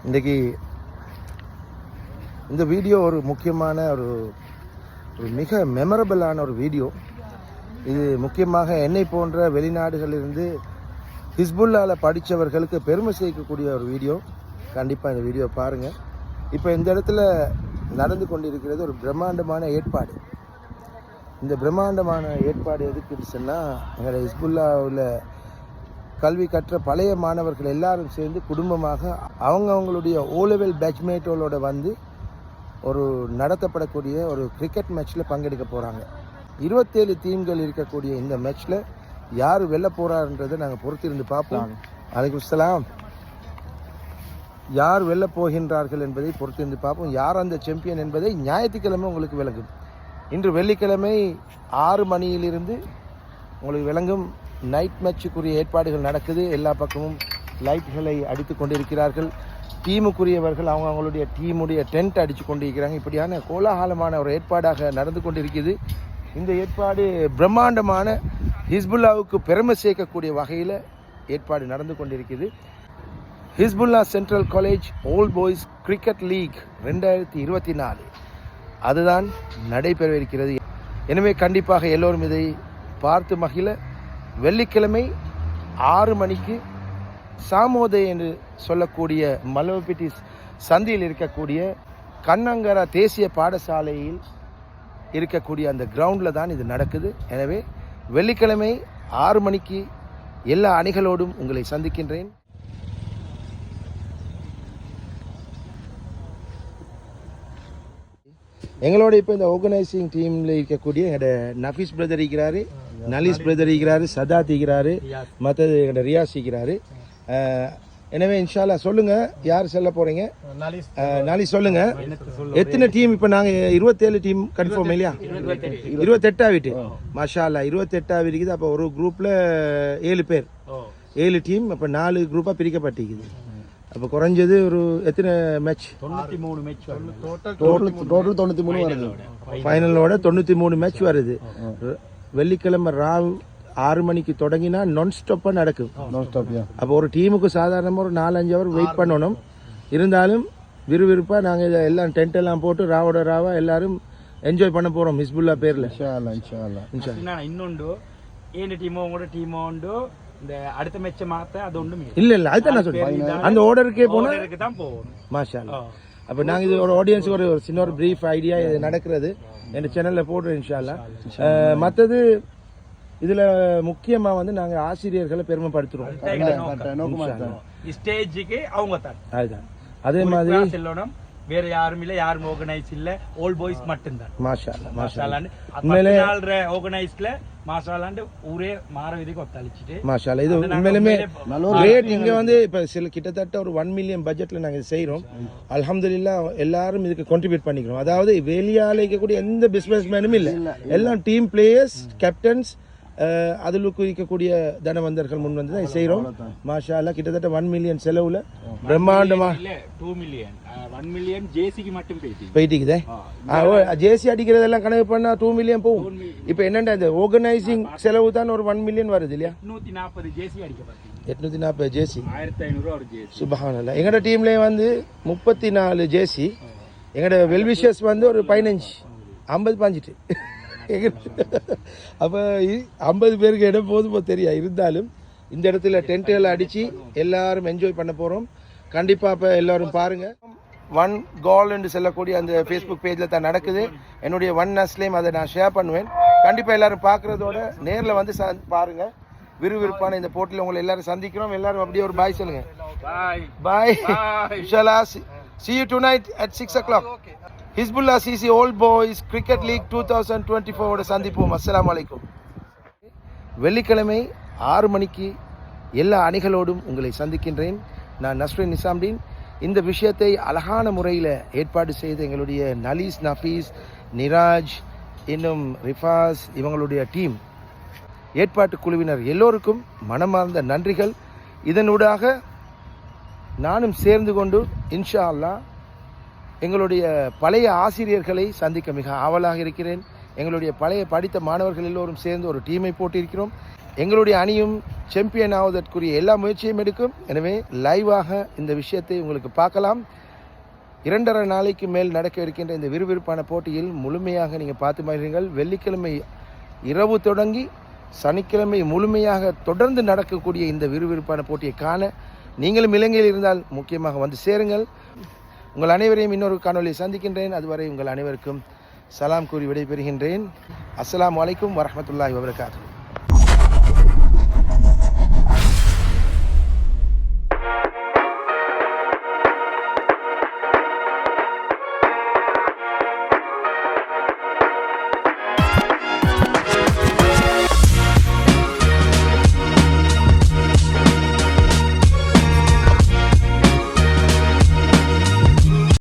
இன்றைக்கி இந்த வீடியோ ஒரு முக்கியமான ஒரு மிக மெமரபிளான ஒரு வீடியோ. இது முக்கியமாக என்னை போன்ற வெளிநாடுகளிலிருந்து ஹிஸ்புல்லாவில் படித்தவர்களுக்கு பெருமை சேர்க்கக்கூடிய ஒரு வீடியோ. கண்டிப்பாக இந்த வீடியோ பாருங்கள். இப்போ இந்த இடத்துல நடந்து கொண்டிருக்கிறது ஒரு பிரம்மாண்டமான ஏற்பாடு. இந்த பிரம்மாண்டமான ஏற்பாடு எதுக்குன்னு சொன்னால், எங்களை ஹிஸ்புல்லாவில் கல்வி கற்ற பழைய மாணவர்கள் எல்லாரும் சேர்ந்து குடும்பமாக அவங்களுடைய ஓலெவல் பேட்ச்மேட்டோட வந்து ஒரு நடத்தப்படக்கூடிய ஒரு கிரிக்கெட் மேட்ச்சில் பங்கெடுக்க போகிறாங்க. 27 டீம்கள் இருக்கக்கூடிய இந்த மேட்ச்சில் யார் வெல்ல போகிறாருன்றதை நாங்கள் பொறுத்திருந்து பார்ப்போம். அலைக்கும் சலாம். யார் வெல்ல போகின்றார்கள் என்பதை பொறுத்திருந்து பார்ப்போம். யார் அந்த சாம்பியன் என்பதை ஞாயிற்றுக்கிழமை உங்களுக்கு விளங்கும். இன்று வெள்ளிக்கிழமை 6 மணியிலிருந்து உங்களுக்கு விளங்கும். நைட் மேட்சுக்குரிய ஏற்பாடுகள் நடக்குது. எல்லா பக்கமும் லைட்களை அடித்து கொண்டிருக்கிறார்கள். டீமுக்குரியவர்கள் அவங்களுடைய டீமுடைய டென்ட் அடித்து கொண்டிருக்கிறாங்க. இப்படியான கோலாகலமான ஒரு ஏற்பாடாக நடந்து கொண்டிருக்குது. இந்த ஏற்பாடு பிரம்மாண்டமான ஹிஸ்புல்லாவுக்கு பெருமை சேர்க்கக்கூடிய வகையில் ஏற்பாடு நடந்து கொண்டிருக்குது. Hisbullah central college old boys cricket league 2024 அதுதான் நடைபெறவிருக்கிறது. எனவே கண்டிப்பாக எல்லோரும் இதை பார்த்து மகிழ வெள்ளிக்கிழமை 6 மணிக்கு சாமோதய என்று சொல்லக்கூடிய மலவப்பிட்டி சந்தியில் இருக்கக்கூடிய கண்ணங்கரா தேசிய பாடசாலையில் இருக்கக்கூடிய அந்த கிரவுண்டில் தான் இது நடக்குது. எனவே வெள்ளிக்கிழமை 6 மணிக்கு எல்லா அணிகளோடும் உங்களை சந்திக்கின்றேன். எங்களோட இப்போ இந்த ஆர்கனைசிங் டீமில் இருக்கக்கூடிய எங்களோட நஃபீஸ் பிரதர் இருக்கிறாரு, நலீஸ் பிரதர் இருக்கிறாரு, சதாத் இருக்கிறாரு, மற்றது எங்களோட ரியாஸ் இருக்கிறாரு. எனவே இன்ஷால்லா சொல்லுங்கள் யார் செல்ல போகிறீங்க. நாளைக்கு சொல்லுங்கள் எத்தனை டீம். இப்போ நாங்கள் 27 டீம் கன்ஃபார்ம் இல்லையா? 28 ஆகிட்டு மாஷா அல்லா 28 இருக்குது. அப்போ ஒரு குரூப்பில் 7 பேர், 7 டீம். அப்போ 4 குரூப்பாக பிரிக்கப்பட்டிருக்குது. அப்போ குறைஞ்சது ஒரு எத்தனை மேட்ச்? 93 மேட்ச் டோட்டல் 93 வருது. ஃபைனலோட 93 மேட்ச் வருது. வெள்ளிக்கிழமை ராவ் 6 மணிக்கு தொடங்கினா நான் ஸ்டாப்பாக நடக்கும். அப்போ ஒரு டீமுக்கு சாதாரணமாக ஒரு 4-5 ஹவர் வெயிட் பண்ணணும். இருந்தாலும் விறுவிறுப்பாக நாங்கள் இதை எல்லாம் டென்ட் எல்லாம் போட்டு ராவோட ராவா எல்லாரும் என்ஜாய் பண்ண போகிறோம் ஹிஸ்புல்லா பேரில். இன்னொன்று ஏன் டீமோ உங்களோட டீமோ உண்டு. இந்த அடுத்த மேட்ச் மாத்த அது ஒண்ணுமே இல்ல அதுதான் நான் சொல்றேன். அந்த ஆர்டருக்கே போனதுக்கு தான் போவோம். மாஷா அல்லாஹ். அப்ப நாங்க இது ஒரு ஆடியன்ஸ்க்கு ஒரு சின்ன ஒரு பிரீஃப் ஐடியா இது நடக்கிறது என் சேனல்ல போடுறேன் இன்ஷா அல்லாஹ். மற்றது இதுல முக்கியமா வந்து நாங்க ஆசிரியர்களை பெருமைப்படுத்துறோம். ஸ்டேஜுக்கு அவங்க தான் அதுதான். அதே மாதிரி செல்லணும். வேற யாரும் இல்ல, யாரும் ஆர்கனைஸ் இல்ல, ஓல்ட் பாய்ஸ் மட்டும்தான். மாஷா அல்லாஹ் மாஷா அல்லாஹ். உண்மையிலே ஆர்கனைஸ்ல மாஷாலாண்டு ஊரே மாற விதிக்கு ஒத்தளிச்சிட்டு மாஷா அல்லாஹ். இது உண்மையிலுமே கிரேட். இங்க வந்து இப்ப சில கிட்டத்தட்ட ஒரு 1 மில்லியன் பட்ஜெட்ல நாங்க செய்யறோம். அல்ஹம்துலில்லாஹ் எல்லாரும் இதுக்கு கான்ட்ரிபியூட் பண்ணிக்கிறோம். அதாவது வெளியால இருக்கக்கூடிய எந்த பிசினஸ் மேனும் இல்ல, எல்லாம் டீம் பிளேயர்ஸ், கேப்டன்ஸ், அதில் இருக்கக்கூடிய தனவந்தர்கள் முன் வந்து தான் செய்கிறோம். மாஷா அல்லாஹ். கிட்டத்தட்ட 1 மில்லியன் செலவுல பிரம்மாண்டமா 2 மில்லியன் 1 மில்லியன் ஜேசிக்கு மட்டும் போயிட்டுக்குதே. ஜேசி அடிக்கிறதெல்லாம் கணக்கு பண்ணா 2 மில்லியன் போகும். இப்போ என்னண்டா இந்த ஆர்கனைசிங் செலவு தான் ஒரு 1 மில்லியன் வருது இல்லையா? 840 ஜேசி அடிக்கப்பட்டது. 840 ஜேசி 1500 ஒரு ஜேசி. சுப்ஹானல்லாஹ். எங்களோட டீம்லேயே வந்து 34 ஜேசி. எங்களோட வெல்விஷர்ஸ் வந்து ஒரு 15 50 பாஞ்சிட்டு. அப்போ 50 பேருக்கு இடம் போதுமோ தெரியா. இருந்தாலும் இந்த இடத்துல டென்ட்டுகளை அடித்து எல்லாரும் என்ஜாய் பண்ண போகிறோம். கண்டிப்பாக இப்போ எல்லோரும் பாருங்கள். 1 கோல் என்று சொல்லக்கூடிய அந்த ஃபேஸ்புக் பேஜில் தான் நடக்குது. என்னுடைய 1 நஸ்லேயும் அதை நான் ஷேர் பண்ணுவேன். கண்டிப்பாக எல்லோரும் பார்க்குறதோட நேரில் வந்து பாருங்கள். விறுவிறுப்பான இந்த போட்டியில் உங்களை எல்லாரும் சந்திக்கிறோம். எல்லாரும் அப்படியே ஒரு பாய் சொல்லுங்கள். பாய் இன்ஷால்லா. See you tonight at 6 o'clock. Hisbullah CC old boys cricket league 2024 சந்திப்போம். அஸ்ஸலாமு அலைக்கும். வெள்ளிக்கிழமை 6 மணிக்கு எல்லா அணிகளோடும் உங்களை சந்திக்கின்றேன். நான் நஸ்ரின் நிசாம்தீன். இந்த விஷயத்தை அழகான முறையில் ஏற்பாடு செய்த எங்களுடைய நலீஸ், நஃபீஸ், நிராஜ், இன்னும் ரிஃபாஸ் இவங்களுடைய டீம் ஏற்பாட்டு குழுவினர் எல்லோருக்கும் மனமார்ந்த நன்றிகள். இதனூடாக நானும் சேர்ந்து கொண்டு இன்ஷா அல்லாஹ் எங்களுடைய பழைய ஆசிரியர்களை சந்திக்க மிக ஆவலாக இருக்கிறேன். எங்களுடைய பழைய படித்த மாணவர்கள் எல்லோரும் சேர்ந்து ஒரு டீமை போட்டிருக்கிறோம். எங்களுடைய அணியும் சாம்பியன் ஆவதற்குரிய எல்லா முயற்சியும் எடுக்கும். எனவே லைவாக இந்த விஷயத்தை உங்களுக்கு பார்க்கலாம். 2.5 நாளைக்கு மேல் நடக்க இருக்கின்ற இந்த விறுவிறுப்பான போட்டியில் முழுமையாக நீங்கள் பார்த்து மகிழுங்கள். வெள்ளிக்கிழமை இரவு தொடங்கி சனிக்கிழமை முழுமையாக தொடர்ந்து நடக்கக்கூடிய இந்த விறுவிறுப்பான போட்டியை காண நீங்களும் இலங்கையில் இருந்தால் முக்கியமாக வந்து சேருங்கள். உங்கள் அனைவரையும் இன்னொரு காணொலியை சந்திக்கின்றேன். அதுவரை உங்கள் அனைவருக்கும் சலாம் கூறி விடைபெறுகின்றேன். அஸ்ஸலாமு அலைக்கும் வரஹ்மத்துல்லாஹி வபரகாத்துஹு.